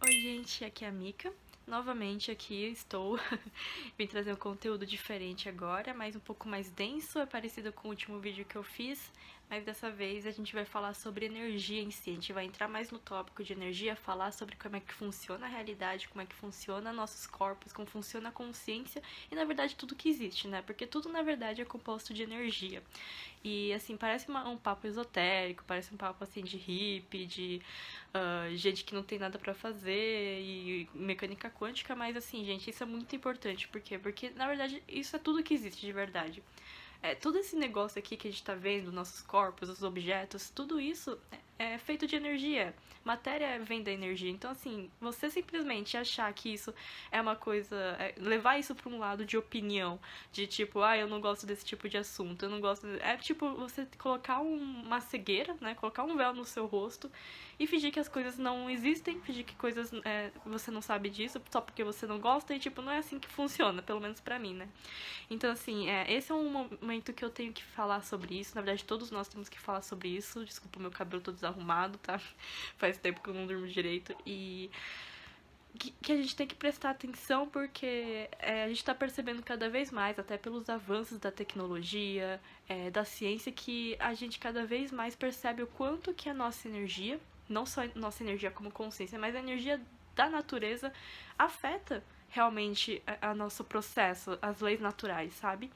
Oi gente, aqui é a Mika. Novamente aqui estou. Vim trazer um conteúdo diferente agora, mas um pouco mais denso, é parecido com o último vídeo que eu fiz, mas dessa vez a gente vai falar sobre energia em si. A gente vai entrar mais no tópico de energia, falar sobre como é que funciona a realidade, como é que funciona nossos corpos, como funciona a consciência e na verdade tudo que existe, né? Porque tudo na verdade é composto de energia. E assim, parece um papo esotérico, parece um papo assim de hippie, de gente que não tem nada pra fazer e mecânica quântica, mas assim, gente, isso é muito importante. Por quê? Porque na verdade isso é tudo que existe de verdade. Todo esse negócio aqui que a gente tá vendo, nossos corpos, os objetos, tudo isso é feito de energia. Matéria vem da energia. Então, assim, você simplesmente achar que isso é uma coisa. Levar isso pra um lado de opinião, de tipo, eu não gosto desse tipo de assunto, eu não gosto. É tipo você colocar uma cegueira, né? Colocar um véu no seu rosto e fingir que as coisas não existem, fingir que coisas. Você não sabe disso só porque você não gosta e, tipo, não é assim que funciona, pelo menos pra mim, né? Então, assim, esse é um momento que eu tenho que falar sobre isso. Na verdade, todos nós temos que falar sobre isso. Desculpa o meu cabelo todo desarrumado, tá? Faz tempo que eu não durmo direito. E que a gente tem que prestar atenção porque a gente tá percebendo cada vez mais, até pelos avanços da tecnologia, da ciência, que a gente cada vez mais percebe o quanto que a nossa energia, não só a nossa energia como consciência, mas a energia da natureza afeta realmente a nosso processo, as leis naturais, sabe?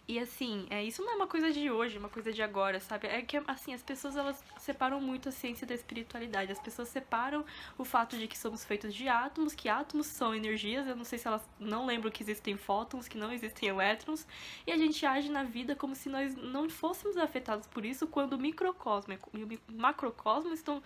E assim, isso não é uma coisa de hoje, uma coisa de agora, sabe? É que, assim, as pessoas, elas separam muito a ciência da espiritualidade. As pessoas separam o fato de que somos feitos de átomos, que átomos são energias. Eu não sei se elas não lembram que existem fótons, que não existem elétrons. E a gente age na vida como se nós não fôssemos afetados por isso, quando o microcosmo e o macrocosmo estão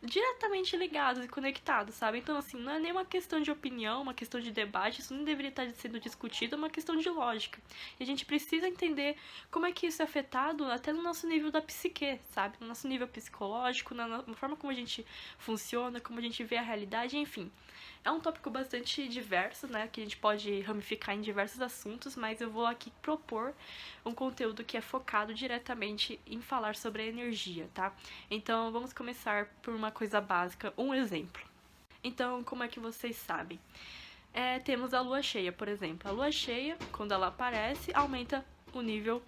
diretamente ligados e conectados, sabe? Então, assim, não é nem uma questão de opinião, uma questão de debate, isso não deveria estar sendo discutido, é uma questão de lógica. E a gente precisa entender como é que isso é afetado até no nosso nível da psique, sabe? No nosso nível psicológico, na forma como a gente funciona, como a gente vê a realidade, enfim. É um tópico bastante diverso, né? Que a gente pode ramificar em diversos assuntos, mas eu vou aqui propor um conteúdo que é focado diretamente em falar sobre a energia, tá? Então vamos começar por uma coisa básica, um exemplo. Então, como é que vocês sabem? Temos a lua cheia, por exemplo. A lua cheia, quando ela aparece, aumenta o nível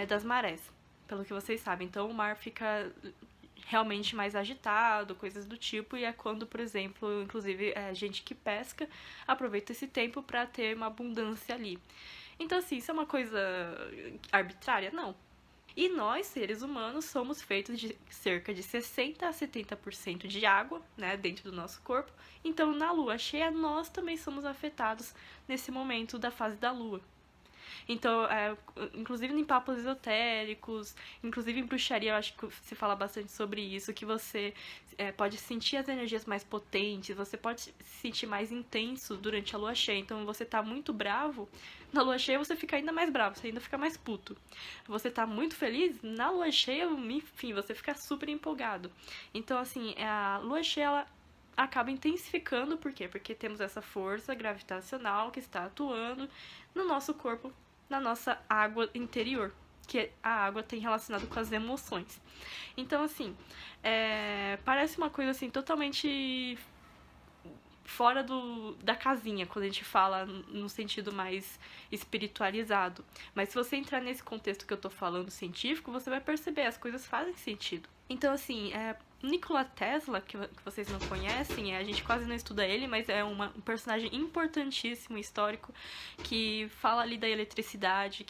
das marés, pelo que vocês sabem. Então o mar fica realmente mais agitado, coisas do tipo, e é quando, por exemplo, inclusive gente que pesca aproveita esse tempo para ter uma abundância ali. Então, assim, isso é uma coisa arbitrária? Não. E nós, seres humanos, somos feitos de cerca de 60 a 70% de água, né, dentro do nosso corpo. Então, na lua cheia, nós também somos afetados nesse momento da fase da lua. Então, inclusive em papos esotéricos, inclusive em bruxaria, eu acho que se fala bastante sobre isso, que você pode sentir as energias mais potentes, você pode se sentir mais intenso durante a lua cheia. Então, você tá muito bravo, na lua cheia você fica ainda mais bravo, você ainda fica mais puto. Você tá muito feliz, na lua cheia, enfim, você fica super empolgado. Então, assim, a lua cheia, ela acaba intensificando, por quê? Porque temos essa força gravitacional que está atuando no nosso corpo, na nossa água interior, que a água tem relacionado com as emoções. Então, assim, parece uma coisa assim totalmente fora da casinha, quando a gente fala no sentido mais espiritualizado. Mas se você entrar nesse contexto que eu tô falando científico, você vai perceber, as coisas fazem sentido. Então, assim, Nikola Tesla, que vocês não conhecem, a gente quase não estuda ele, mas é um personagem importantíssimo, histórico, que fala ali da eletricidade,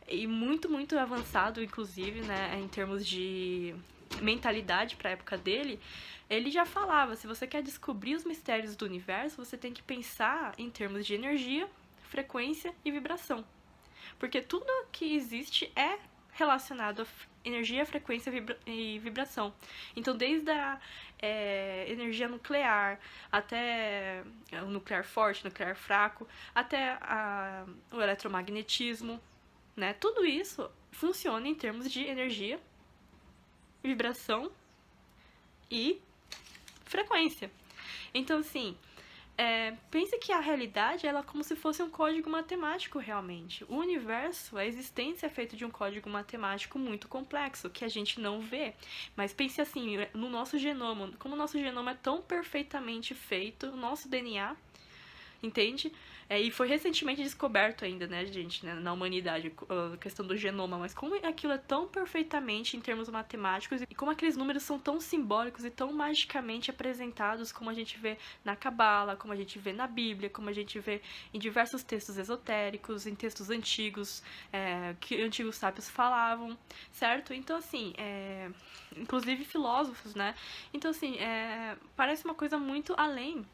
e muito, muito avançado, inclusive, né, em termos de mentalidade para a época dele. Ele já falava, se você quer descobrir os mistérios do universo, você tem que pensar em termos de energia, frequência e vibração. Porque tudo que existe é relacionado a energia, frequência e vibração. Então, desde a energia nuclear, até o nuclear forte, nuclear fraco, até o eletromagnetismo, né? Tudo isso funciona em termos de energia, vibração e frequência. Então, assim, Pense que a realidade ela é como se fosse um código matemático realmente. O universo, a existência é feita de um código matemático muito complexo, que a gente não vê. Mas pense assim, no nosso genoma, como o nosso genoma é tão perfeitamente feito, o nosso DNA, entende? E foi recentemente descoberto ainda, né, gente, né, na humanidade, a questão do genoma, mas como aquilo é tão perfeitamente em termos matemáticos e como aqueles números são tão simbólicos e tão magicamente apresentados, como a gente vê na Cabala, como a gente vê na Bíblia, como a gente vê em diversos textos esotéricos, em textos antigos, que antigos sábios falavam, certo? Então, assim, inclusive filósofos, né? Então, assim, parece uma coisa muito além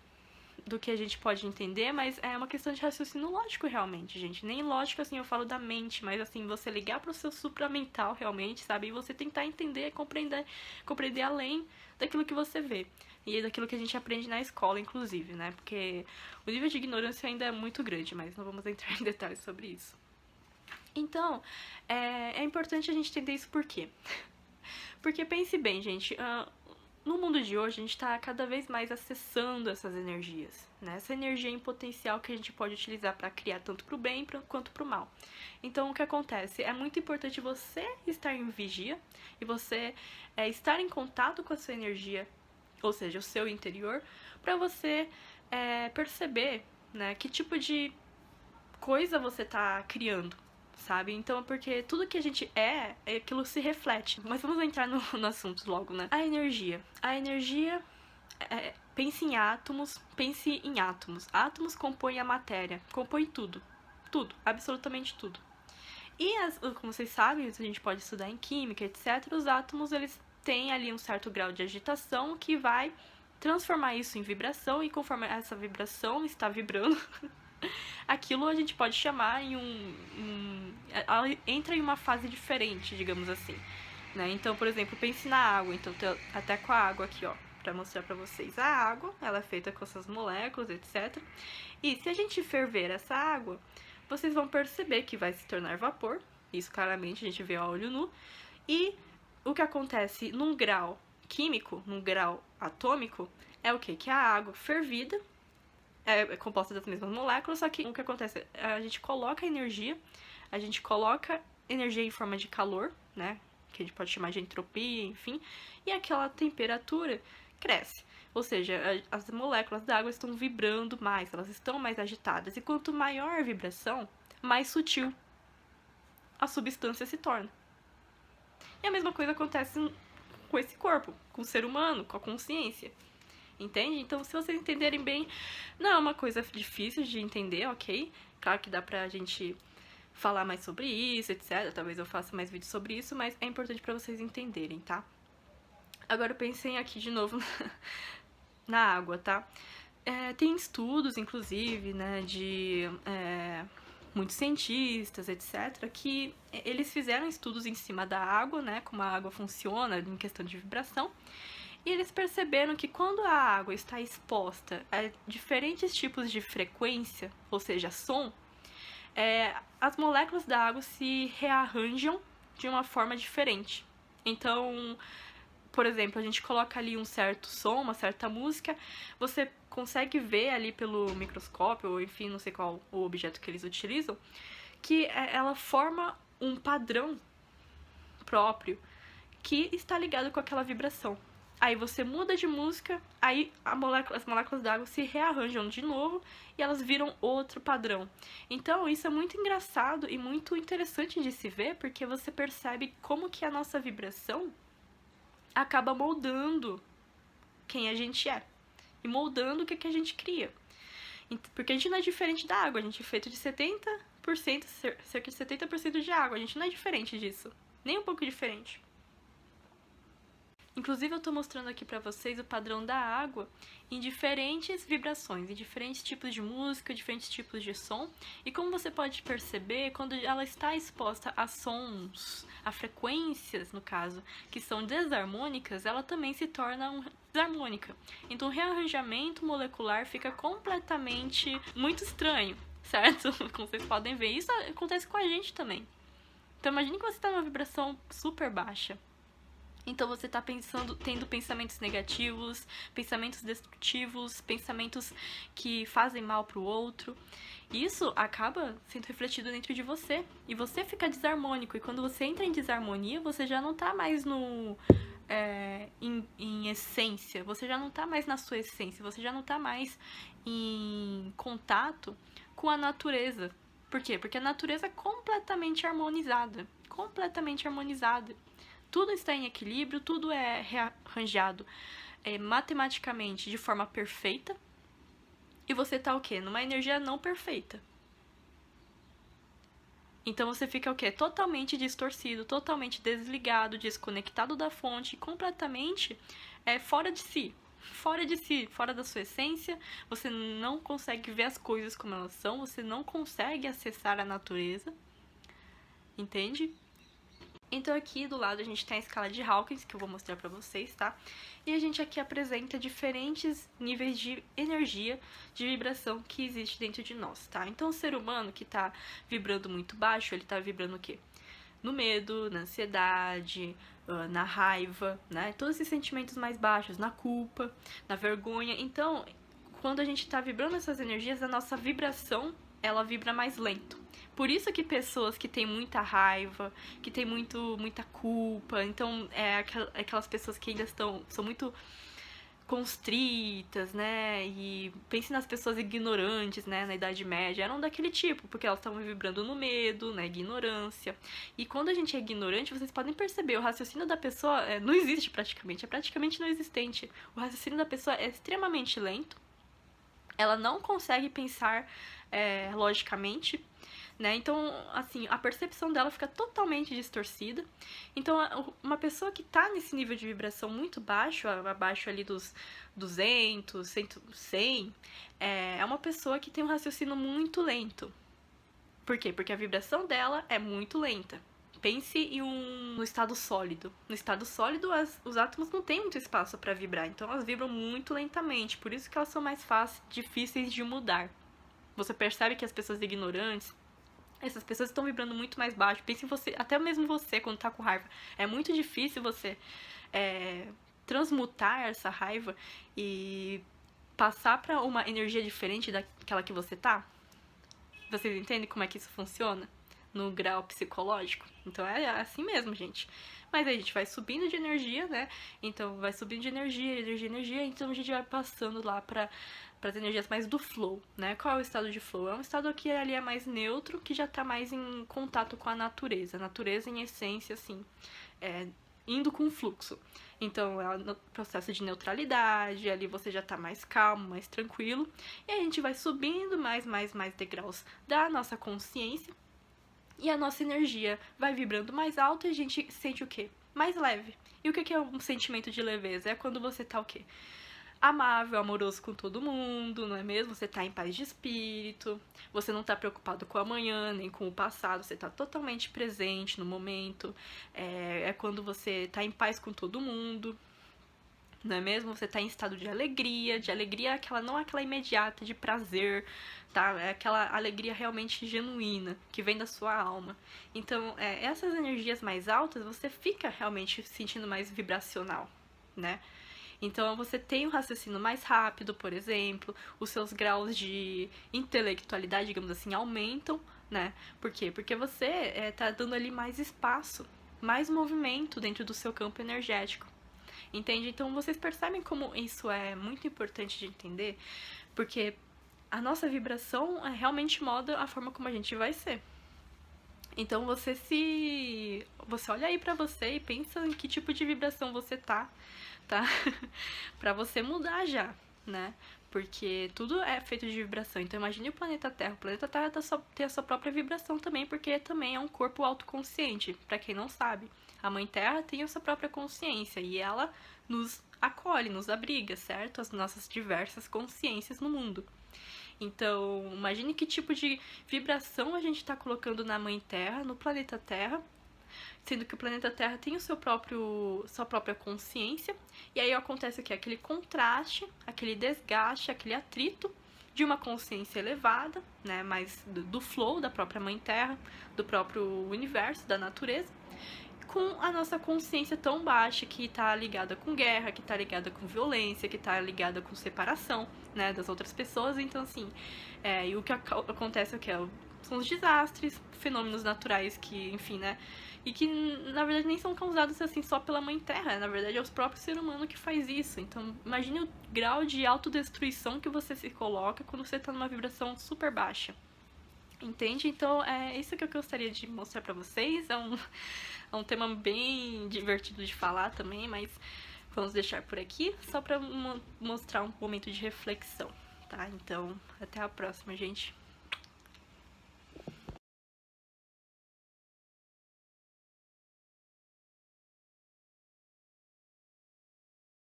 do que a gente pode entender, mas é uma questão de raciocínio lógico realmente, gente. Nem lógico, assim, eu falo da mente, mas, assim, você ligar pro seu supramental realmente, sabe? E você tentar entender, compreender além daquilo que você vê. E daquilo que a gente aprende na escola, inclusive, né? Porque o nível de ignorância ainda é muito grande, mas não vamos entrar em detalhes sobre isso. Então, é importante a gente entender isso por quê? Porque pense bem, gente, no mundo de hoje, a gente está cada vez mais acessando essas energias, né? Essa energia em potencial que a gente pode utilizar para criar tanto para o bem quanto para o mal. Então, o que acontece? É muito importante você estar em vigia e você estar em contato com a sua energia, ou seja, o seu interior, para você perceber, né, que tipo de coisa você está criando. Sabe? Então, porque tudo que a gente aquilo se reflete. Mas vamos entrar no assunto logo, né? A energia. A energia, pense em átomos, pense em átomos. Átomos compõem a matéria, compõem tudo. Tudo, absolutamente tudo. E, como vocês sabem, a gente pode estudar em química, etc. Os átomos, eles têm ali um certo grau de agitação que vai transformar isso em vibração. E conforme essa vibração está vibrando... aquilo a gente pode chamar em ela entra em uma fase diferente, digamos assim, né? Então, por exemplo, pense na água. Então, até com a água aqui, ó, pra mostrar pra vocês. A água, ela é feita com essas moléculas, etc. E se a gente ferver essa água, vocês vão perceber que vai se tornar vapor. Isso claramente a gente vê a olho nu. E o que acontece num grau químico, num grau atômico, é o quê? Que a água fervida é composta das mesmas moléculas, só que o que acontece? A gente coloca energia em forma de calor, né? Que a gente pode chamar de entropia, enfim, e aquela temperatura cresce. Ou seja, as moléculas da água estão vibrando mais, elas estão mais agitadas. E quanto maior a vibração, mais sutil a substância se torna. E a mesma coisa acontece com esse corpo, com o ser humano, com a consciência. Entende? Então, se vocês entenderem bem, não é uma coisa difícil de entender, ok? Claro que dá pra gente falar mais sobre isso, etc. Talvez eu faça mais vídeos sobre isso, mas é importante pra vocês entenderem, tá? Agora pensem aqui de novo na água, tá? Tem estudos, inclusive, né, de muitos cientistas, etc., que eles fizeram estudos em cima da água, né, como a água funciona em questão de vibração. E eles perceberam que quando a água está exposta a diferentes tipos de frequência, ou seja, som, as moléculas da água se rearranjam de uma forma diferente. Então, por exemplo, a gente coloca ali um certo som, uma certa música, você consegue ver ali pelo microscópio, ou enfim, não sei qual o objeto que eles utilizam, que ela forma um padrão próprio que está ligado com aquela vibração. Aí você muda de música, aí as moléculas d'água se rearranjam de novo e elas viram outro padrão. Então, isso é muito engraçado e muito interessante de se ver, porque você percebe como que a nossa vibração acaba moldando quem a gente é. E moldando o que a gente cria. Porque a gente não é diferente da água, a gente é feito de 70%, cerca de 70% de água. A gente não é diferente disso. Nem um pouco diferente. Inclusive, eu tô mostrando aqui pra vocês o padrão da água em diferentes vibrações, em diferentes tipos de música, diferentes tipos de som. E como você pode perceber, quando ela está exposta a sons, a frequências, no caso, que são desarmônicas, ela também se torna desarmônica. Então, o rearranjamento molecular fica completamente muito estranho, certo? Como vocês podem ver, isso acontece com a gente também. Então, imagine que você está numa vibração super baixa. Então você tá tendo pensamentos negativos, pensamentos destrutivos, pensamentos que fazem mal pro outro. Isso acaba sendo refletido dentro de você. E você fica desarmônico. E quando você entra em desarmonia, você já não tá mais em essência. Você já não tá mais na sua essência. Você já não tá mais em contato com a natureza. Por quê? Porque a natureza é completamente harmonizada. Completamente harmonizada. Tudo está em equilíbrio, tudo é rearranjado matematicamente de forma perfeita. E você tá o quê? Numa energia não perfeita. Então você fica o quê? Totalmente distorcido, totalmente desligado, desconectado da fonte, completamente fora de si. Fora de si, fora da sua essência, você não consegue ver as coisas como elas são, você não consegue acessar a natureza, entende? Então aqui do lado a gente tem a escala de Hawkins, que eu vou mostrar pra vocês, tá? E a gente aqui apresenta diferentes níveis de energia, de vibração que existe dentro de nós, tá? Então o ser humano que tá vibrando muito baixo, ele tá vibrando o quê? No medo, na ansiedade, na raiva, né? Todos esses sentimentos mais baixos, na culpa, na vergonha. Então, quando a gente tá vibrando essas energias, a nossa vibração, ela vibra mais lento. Por isso que pessoas que têm muita raiva, que têm muita culpa, então aquelas pessoas que ainda são muito constritas, né? E pense nas pessoas ignorantes, né? Na Idade Média, eram daquele tipo, porque elas estavam vibrando no medo, na ignorância. E quando a gente é ignorante, vocês podem perceber, o raciocínio da pessoa não existe praticamente, é praticamente não existente. O raciocínio da pessoa é extremamente lento, ela não consegue pensar logicamente, né? Então, assim, a percepção dela fica totalmente distorcida. Então, uma pessoa que tá nesse nível de vibração muito baixo, abaixo ali dos 200, 100, é uma pessoa que tem um raciocínio muito lento. Por quê? Porque a vibração dela é muito lenta. Pense no estado sólido. No estado sólido, os átomos não têm muito espaço para vibrar, então elas vibram muito lentamente, por isso que elas são mais difíceis de mudar. Você percebe que as pessoas ignorantes, essas pessoas estão vibrando muito mais baixo. Pense em você, até mesmo você quando tá com raiva. É muito difícil você transmutar essa raiva e passar para uma energia diferente daquela que você tá. Vocês entendem como é que isso funciona? No grau psicológico. Então é assim mesmo, gente. Mas aí a gente vai subindo de energia, né? Então vai subindo de energia. Então a gente vai passando lá para as energias mais do flow, né? Qual é o estado de flow? É um estado que ali é mais neutro, que já tá mais em contato com a natureza. A natureza, em essência, assim, indo com o fluxo. Então é o processo de neutralidade, ali você já tá mais calmo, mais tranquilo. E a gente vai subindo mais degraus da nossa consciência. E a nossa energia vai vibrando mais alto e a gente sente o quê? Mais leve. E o que é um sentimento de leveza? É quando você tá o quê? Amável, amoroso com todo mundo, não é mesmo? Você tá em paz de espírito, você não tá preocupado com o amanhã, nem com o passado, você tá totalmente presente no momento. É quando você tá em paz com todo mundo, não é mesmo? Você tá em estado de alegria não aquela imediata de prazer, tá? É aquela alegria realmente genuína, que vem da sua alma. Então, essas energias mais altas, você fica realmente sentindo mais vibracional, né? Então, você tem um raciocínio mais rápido, por exemplo, os seus graus de intelectualidade, digamos assim, aumentam, né? Por quê? Porque você tá dando ali mais espaço, mais movimento dentro do seu campo energético. Entende? Então vocês percebem como isso é muito importante de entender, porque a nossa vibração realmente molda a forma como a gente vai ser. Então você olha aí pra você e pensa em que tipo de vibração você tá? Pra você mudar já, né? Porque tudo é feito de vibração. Então imagine o planeta Terra. O planeta Terra tem a sua própria vibração também, porque também é um corpo autoconsciente. Pra quem não sabe, a Mãe Terra tem a sua própria consciência e ela nos acolhe, nos abriga, certo? As nossas diversas consciências no mundo. Então, imagine que tipo de vibração a gente está colocando na Mãe Terra, no planeta Terra, sendo que o planeta Terra tem sua própria consciência, e aí acontece o que? Aquele contraste, aquele desgaste, aquele atrito de uma consciência elevada, né, mais do flow da própria Mãe Terra, do próprio universo, da natureza, com a nossa consciência tão baixa que tá ligada com guerra, que tá ligada com violência, que tá ligada com separação, né, das outras pessoas. Então, assim, e o que acontece é o que? São os desastres, fenômenos naturais que, enfim, né, e que, na verdade, nem são causados, assim, só pela Mãe Terra. Na verdade, é o próprio ser humano que faz isso. Então, imagine o grau de autodestruição que você se coloca quando você tá numa vibração super baixa. Entende? Então, é isso que eu gostaria de mostrar pra vocês. É um tema bem divertido de falar também, mas vamos deixar por aqui, só pra mostrar um momento de reflexão, tá? Então, até a próxima, gente.